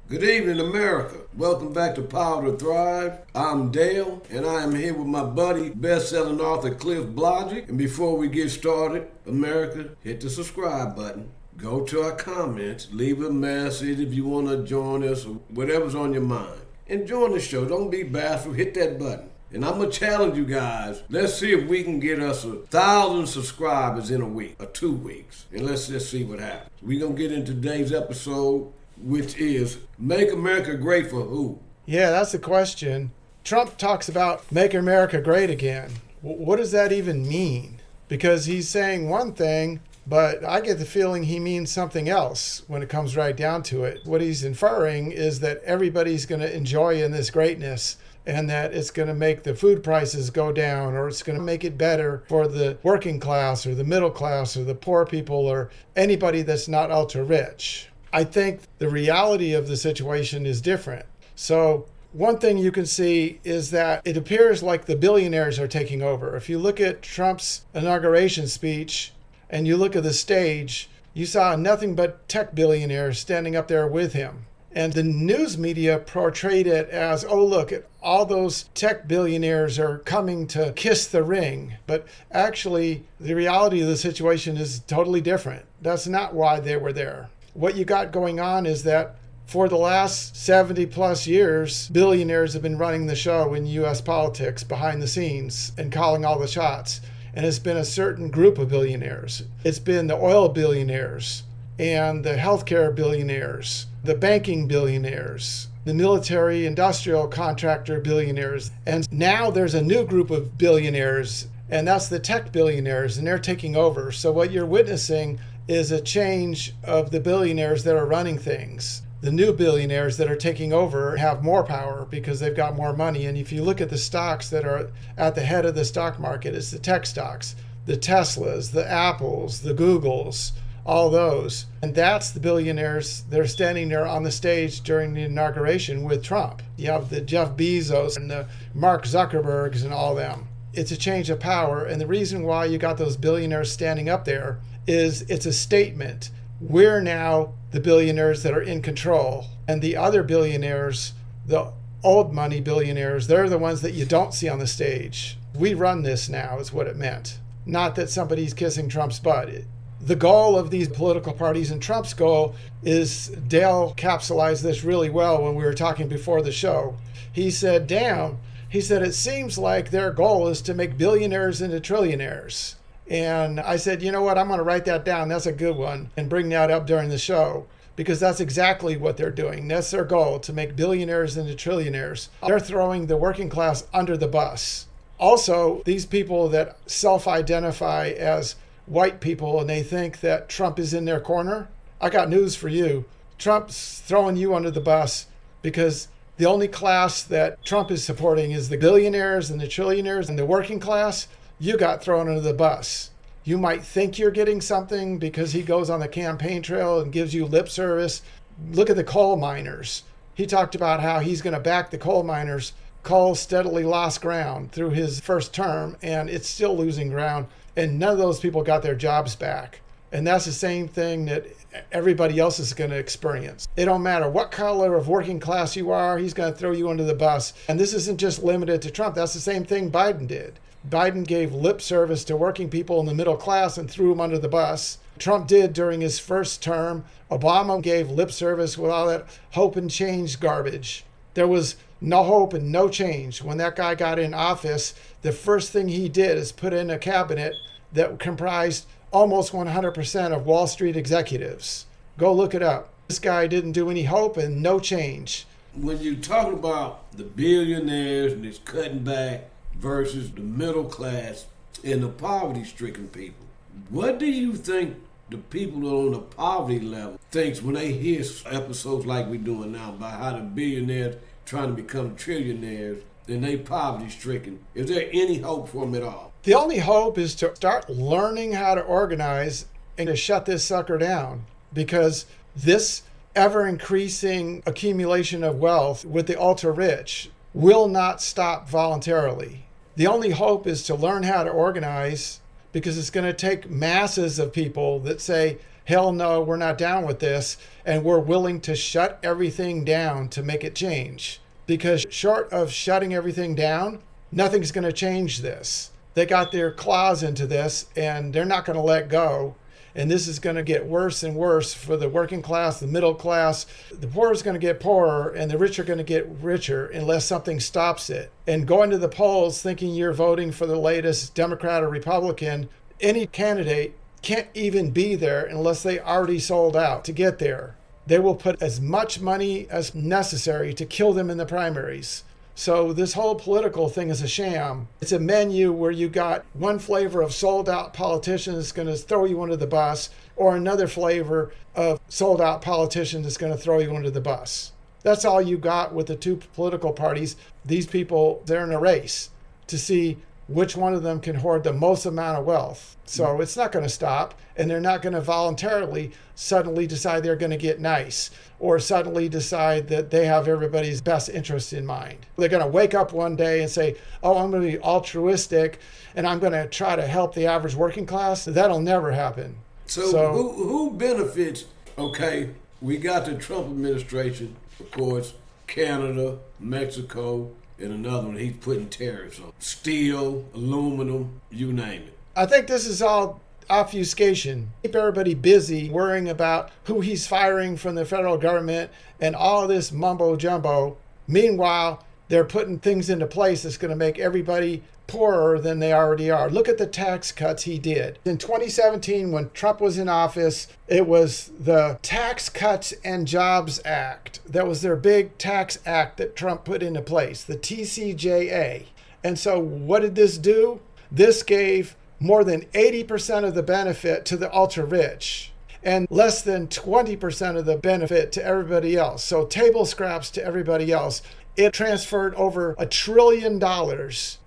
Good evening, America. Welcome back to Power to Thrive. I'm Dale, and I am here with my buddy, best-selling author Cliff Blodgett. And before we get started, America, hit the subscribe button. Go to our comments, leave a message if you want to join us or whatever's on your mind. And join the show. Don't be bashful. Hit that button. And I'm going to challenge you guys. Let's see if we can get us 1,000 subscribers in a week or 2 weeks. And let's just see what happens. We're going to get into today's episode, which is Make America Great for who? Yeah, that's the question. Trump talks about Make America Great Again. What does that even mean? Because he's saying one thing, but I get the feeling he means something else when it comes right down to it. What he's inferring is that everybody's going to enjoy in this greatness and that it's going to make the food prices go down, or it's going to make it better for the working class or the middle class or the poor people or anybody that's not ultra rich. I think the reality of the situation is different. So one thing you can see is that it appears like the billionaires are taking over. If you look at Trump's inauguration speech and you look at the stage, you saw nothing but tech billionaires standing up there with him. And the news media portrayed it as, oh, look, all those tech billionaires are coming to kiss the ring. But actually, the reality of the situation is totally different. That's not why they were there. What you got going on is that for the last 70 plus years, billionaires have been running the show in U.S. politics behind the scenes and calling all the shots. And it's been a certain group of billionaires. It's been the oil billionaires and the healthcare billionaires, the banking billionaires, the military industrial contractor billionaires. And now there's a new group of billionaires, and that's the tech billionaires, and they're taking over. So what you're witnessing is a change of the billionaires that are running things. The new billionaires that are taking over have more power because they've got more money. And if you look at the stocks that are at the head of the stock market, it's the tech stocks, the Teslas, the Apples, the Googles, all those. And that's the billionaires that are standing there on the stage during the inauguration with Trump. You have the Jeff Bezos and the Mark Zuckerbergs and all them. It's a change of power. And the reason why you got those billionaires standing up there is it's a statement. We're now the billionaires that are in control. And the other billionaires, the old money billionaires, they're the ones that you don't see on the stage. We run this now is what it meant. Not that somebody's kissing Trump's butt. The goal of these political parties and Trump's goal is, Dale capsulized this really well when we were talking before the show. He said, it seems like their goal is to make billionaires into trillionaires. And I said, you know what, I'm going to write that down. That's a good one. And bring that up during the show, because that's exactly what they're doing. That's their goal, to make billionaires into trillionaires. They're throwing the working class under the bus. Also, these people that self-identify as white people and they think that Trump is in their corner, I got news for you. Trump's throwing you under the bus because the only class that Trump is supporting is the billionaires and the trillionaires, and the working class, you got thrown under the bus. You might think you're getting something because he goes on the campaign trail and gives you lip service. Look at the coal miners. He talked about how he's going to back the coal miners. Coal steadily lost ground through his first term, and it's still losing ground. And none of those people got their jobs back. And that's the same thing that everybody else is going to experience. It don't matter what color of working class you are, he's going to throw you under the bus. And this isn't just limited to Trump. That's the same thing Biden did. Biden gave lip service to working people in the middle class and threw them under the bus. Trump did during his first term. Obama gave lip service with all that hope and change garbage. There was no hope and no change. When that guy got in office, the first thing he did is put in a cabinet that comprised almost 100% of Wall Street executives. Go look it up. This guy didn't do any hope and no change. When you talk about the billionaires and this cutting back versus the middle class and the poverty-stricken people, what do you think the people that are on the poverty level thinks when they hear episodes like we're doing now about how the billionaires trying to become trillionaires and they poverty-stricken? Is there any hope for them at all? The only hope is to start learning how to organize and to shut this sucker down, because this ever-increasing accumulation of wealth with the ultra-rich will not stop voluntarily. The only hope is to learn how to organize, because it's going to take masses of people that say, hell no, we're not down with this, and we're willing to shut everything down to make it change. Because short of shutting everything down, nothing's going to change this. They got their claws into this, and they're not going to let go. And this is going to get worse and worse for the working class, the middle class. The poor is going to get poorer, and the rich are going to get richer unless something stops it. And going to the polls thinking you're voting for the latest Democrat or Republican, any candidate can't even be there unless they already sold out to get there. They will put as much money as necessary to kill them in the primaries. So this whole political thing is a sham. It's a menu where you got one flavor of sold out politicians that's going to throw you under the bus, or another flavor of sold out politicians that's going to throw you under the bus. That's all you got with the two political parties. These people, they're in a race to see which one of them can hoard the most amount of wealth. So it's not going to stop, and they're not going to voluntarily suddenly decide they're going to get nice or suddenly decide that they have everybody's best interest in mind. They're going to wake up one day and say, oh, I'm going to be altruistic and I'm going to try to help the average working class. That'll never happen. So who benefits? Okay, we got the Trump administration, of course, Canada, Mexico, and another one he's putting tariffs on. Steel, aluminum, you name it. I think this is all obfuscation. Keep everybody busy worrying about who he's firing from the federal government and all this mumbo jumbo. Meanwhile, they're putting things into place that's going to make everybody poorer than they already are. Look at the tax cuts he did. In 2017, when Trump was in office, it was the Tax Cuts and Jobs Act. That was their big tax act that Trump put into place, the TCJA. And so what did this do? This gave more than 80% of the benefit to the ultra-rich and less than 20% of the benefit to everybody else. So table scraps to everybody else. It transferred over $1 trillion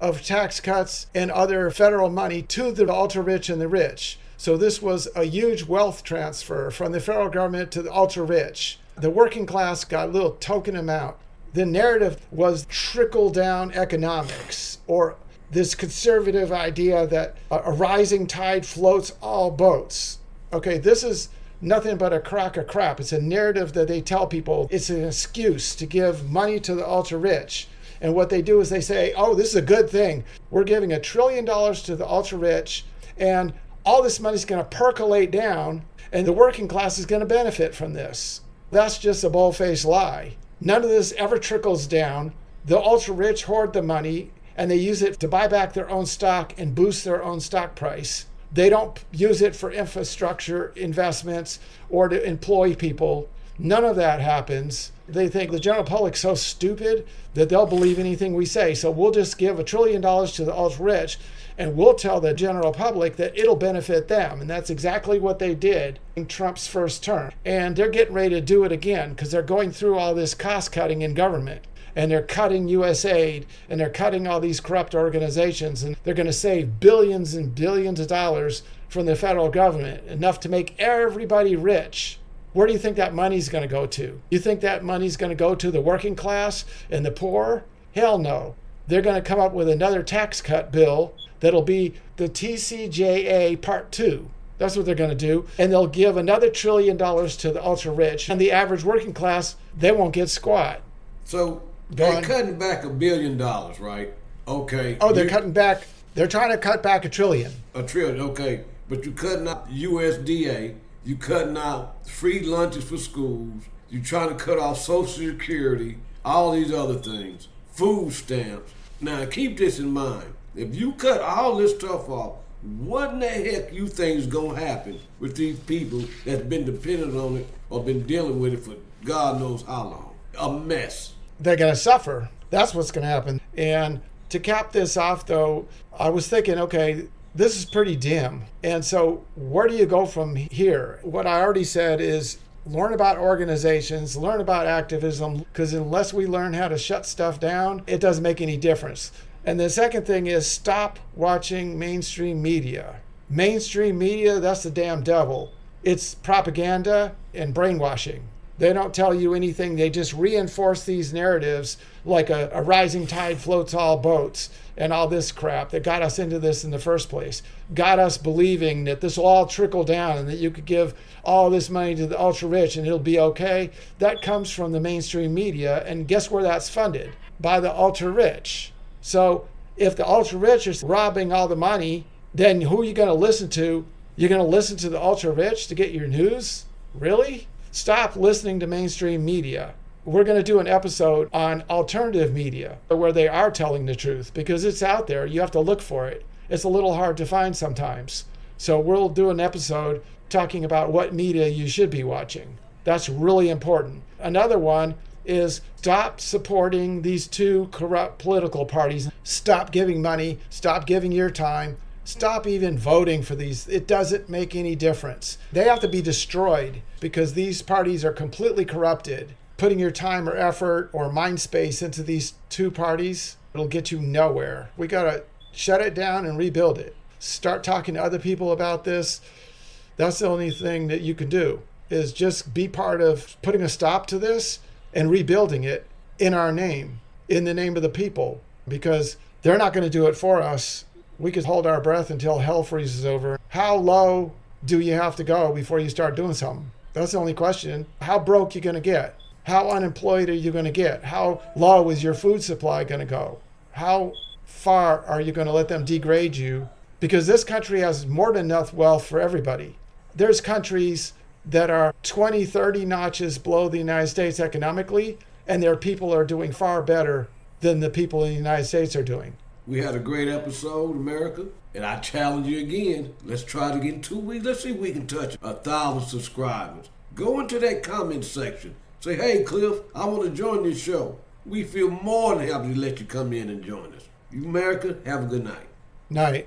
of tax cuts and other federal money to the ultra-rich and the rich. So this was a huge wealth transfer from the federal government to the ultra-rich. The working class got a little token amount. The narrative was trickle-down economics, or this conservative idea that a rising tide floats all boats. Okay, this is nothing but a crock of crap. It's a narrative that they tell people. It's an excuse to give money to the ultra-rich. And what they do is they say, oh, this is a good thing. We're giving $1 trillion to the ultra-rich, and all this money is going to percolate down, and the working class is going to benefit from this. That's just a bull-faced lie. None of this ever trickles down. The ultra-rich hoard the money, and they use it to buy back their own stock and boost their own stock price. They don't use it for infrastructure investments or to employ people. None of that happens. They think the general public's so stupid that they'll believe anything we say. So we'll just give $1 trillion to the ultra-rich, and we'll tell the general public that it'll benefit them. And that's exactly what they did in Trump's first term. And they're getting ready to do it again because they're going through all this cost cutting in government. And they're cutting U.S. aid, and they're cutting all these corrupt organizations, and they're going to save billions and billions of dollars from the federal government, enough to make everybody rich. Where do you think that money's going to go to? You think that money's going to go to the working class and the poor? Hell no. They're going to come up with another tax cut bill that'll be the TCJA Part 2. That's what they're going to do. And they'll give another $1 trillion to the ultra-rich, and the average working class, they won't get squat. So they're cutting back $1 billion, right? Okay. Oh, they're cutting back. They're trying to cut back $1 trillion. $1 trillion, okay. But you're cutting out USDA. You're cutting out free lunches for schools. You're trying to cut off Social Security, all these other things, food stamps. Now, keep this in mind. If you cut all this stuff off, what in the heck you think is going to happen with these people that's been dependent on it or been dealing with it for God knows how long? A mess. They're going to suffer. That's what's going to happen. And to cap this off, though, I was thinking, okay, this is pretty dim. And so where do you go from here? What I already said is learn about organizations, learn about activism, because unless we learn how to shut stuff down, it doesn't make any difference. And the second thing is stop watching mainstream media. Mainstream media, that's the damn devil. It's propaganda and brainwashing. They don't tell you anything. They just reinforce these narratives like a rising tide floats all boats and all this crap that got us into this in the first place. Got us believing that this will all trickle down and that you could give all this money to the ultra rich and it'll be okay. That comes from the mainstream media. And guess where that's funded? By the ultra rich. So if the ultra rich are robbing all the money, then who are you going to listen to? You're going to listen to the ultra rich to get your news? Really? Stop listening to mainstream media. We're going to do an episode on alternative media where they are telling the truth because it's out there. You have to look for it. It's a little hard to find sometimes. So we'll do an episode talking about what media you should be watching. That's really important. Another one is stop supporting these two corrupt political parties. Stop giving money. Stop giving your time. Stop even voting for these. It doesn't make any difference. They have to be destroyed because these parties are completely corrupted. Putting your time or effort or mind space into these two parties, it'll get you nowhere. We got to shut it down and rebuild it. Start talking to other people about this. That's the only thing that you can do is just be part of putting a stop to this and rebuilding it in our name, in the name of the people, because they're not going to do it for us. We could hold our breath until hell freezes over. How low do you have to go before you start doing something? That's the only question. How broke you going to get? How unemployed are you going to get? How low is your food supply going to go? How far are you going to let them degrade you? Because this country has more than enough wealth for everybody. There's countries that are 20, 30 notches below the United States economically, and their people are doing far better than the people in the United States are doing. We had a great episode, America, and I challenge you again. Let's try to get in 2 weeks. Let's see if we can touch 1,000 subscribers. Go into that comment section. Say, hey, Cliff, I want to join this show. We feel more than happy to let you come in and join us. You, America, have a good night. Night.